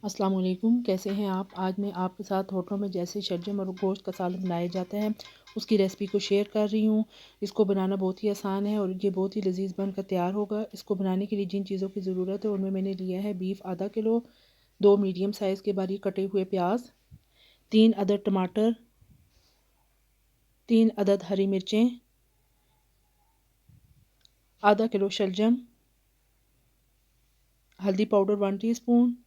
अस्सलाम वालेकुम। कैसे हैं आप? आज मैं आपके साथ होटलों में जैसे शलजम और गोश्त का सालन बनाया जाता है उसकी रेसिपी को शेयर कर रही हूँ। इसको बनाना बहुत ही आसान है और ये बहुत ही लजीज बनकर तैयार होगा। इसको बनाने के लिए जिन चीज़ों की ज़रूरत है उनमें मैंने लिया है बीफ आधा किलो, 2 मीडियम साइज़ के बारीक कटे हुए प्याज, 3 अदद टमाटर, 3 अदद हरी मिर्चें, आधा किलो शलजम, हल्दी पाउडर 1 टीस्पून,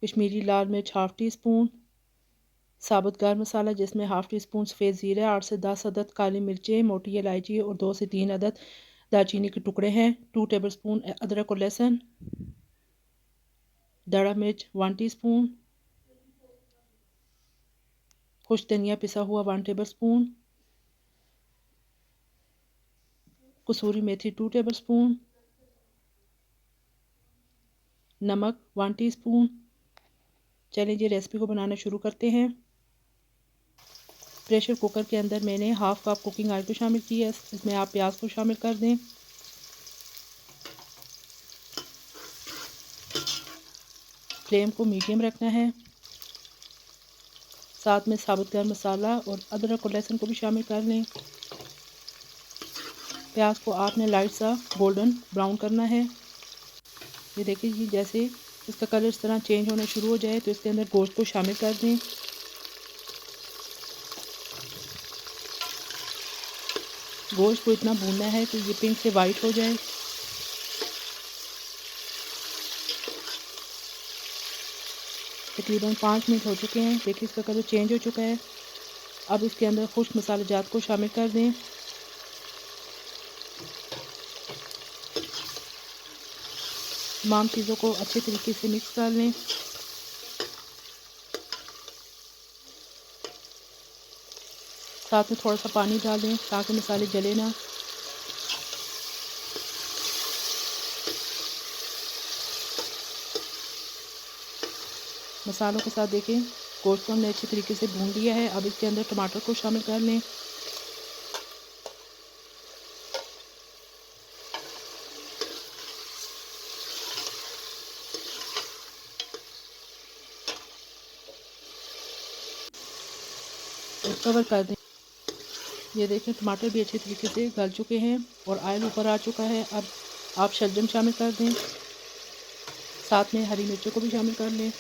कश्मीरी लाल मिर्च हाफ़ टी स्पून, साबुत गर्म मसाला जिसमें हाफ़ टी स्पून सफ़ेद ज़ीरा, 8 से 10 अदद काली मिर्चें, मोटी इलायची और 2 से 3 अदद दालचीनी के टुकड़े हैं, 2 टेबलस्पून अदरक और लहसुन, दड़ा मिर्च 1 टीस्पून, खुश्क धनिया पिसा हुआ 1 टेबलस्पून, कसूरी मेथी 2 टेबलस्पून, नमक 1 टीस्पून। चलिए जी रेसिपी को बनाना शुरू करते हैं। प्रेशर कुकर के अंदर मैंने हाफ़ कप कुकिंग ऑयल को शामिल किया है। इसमें आप प्याज को शामिल कर दें। फ्लेम को मीडियम रखना है। साथ में साबुत गर्म मसाला और अदरक और लहसुन को भी शामिल कर लें। प्याज को आपने लाइट सा गोल्डन ब्राउन करना है। ये देखिए जी जैसे इसका कलर इस तरह चेंज होना शुरू हो जाए तो इसके अंदर गोश्त को शामिल कर दें। गोश्त को इतना भूनना है कि ये पिंक से वाइट हो जाए। तकरीबन 5 मिनट हो चुके हैं। देखिए इसका कलर चेंज हो चुका है। अब इसके अंदर खुश्क मसाले जात को शामिल कर दें। तमाम चीज़ों को अच्छे तरीके से मिक्स कर लें। साथ में थोड़ा सा पानी डाल दें ताकि मसाले जले ना। मसालों के साथ देखें गोश्त को हमने अच्छे तरीके से भून लिया है। अब इसके अंदर टमाटर को शामिल कर लें। और कवर कर दें। ये देखें टमाटर भी अच्छे तरीके से गल चुके हैं और ऑयल ऊपर आ चुका है। अब आप शलजम शामिल कर दें। साथ में हरी मिर्चों को भी शामिल कर लें।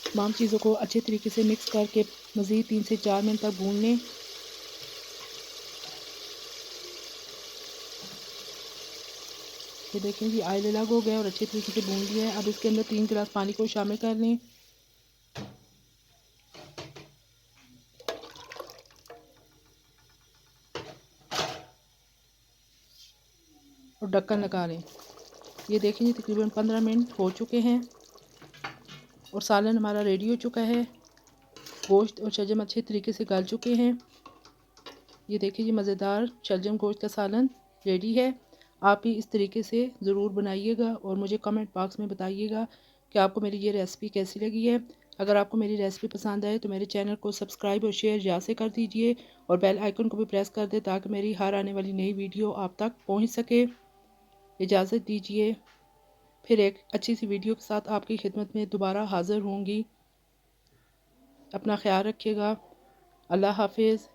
तमाम चीज़ों को अच्छे तरीके से मिक्स करके मज़ीद 3 से 4 मिनट तक भून लें। ये देखें जी ऑयल अलग हो गया और अच्छे तरीके से भून लिया है। अब इसके अंदर 3 गिलास पानी को शामिल कर लें। और ढक्कन लगा लें। ये देखें जी तकरीबन 15 मिनट हो चुके हैं और सालन हमारा रेडी हो चुका है। गोश्त और शलजम अच्छे तरीके से गल चुके हैं। ये देखिए जी मज़ेदार शलजम गोश्त का सालन रेडी है। आप भी इस तरीके से ज़रूर बनाइएगा और मुझे कमेंट बॉक्स में बताइएगा कि आपको मेरी ये रेसिपी कैसी लगी है। अगर आपको मेरी रेसिपी पसंद आए तो मेरे चैनल को सब्सक्राइब और शेयर या से कर दीजिए और बेल आइकन को भी प्रेस कर दें ताकि मेरी हर आने वाली नई वीडियो आप तक पहुँच सके। इजाज़त दीजिए। फिर एक अच्छी सी वीडियो के साथ आपकी खिदमत में दोबारा हाज़िर होंगी। अपना ख्याल रखिएगा। अल्लाह हाफिज़।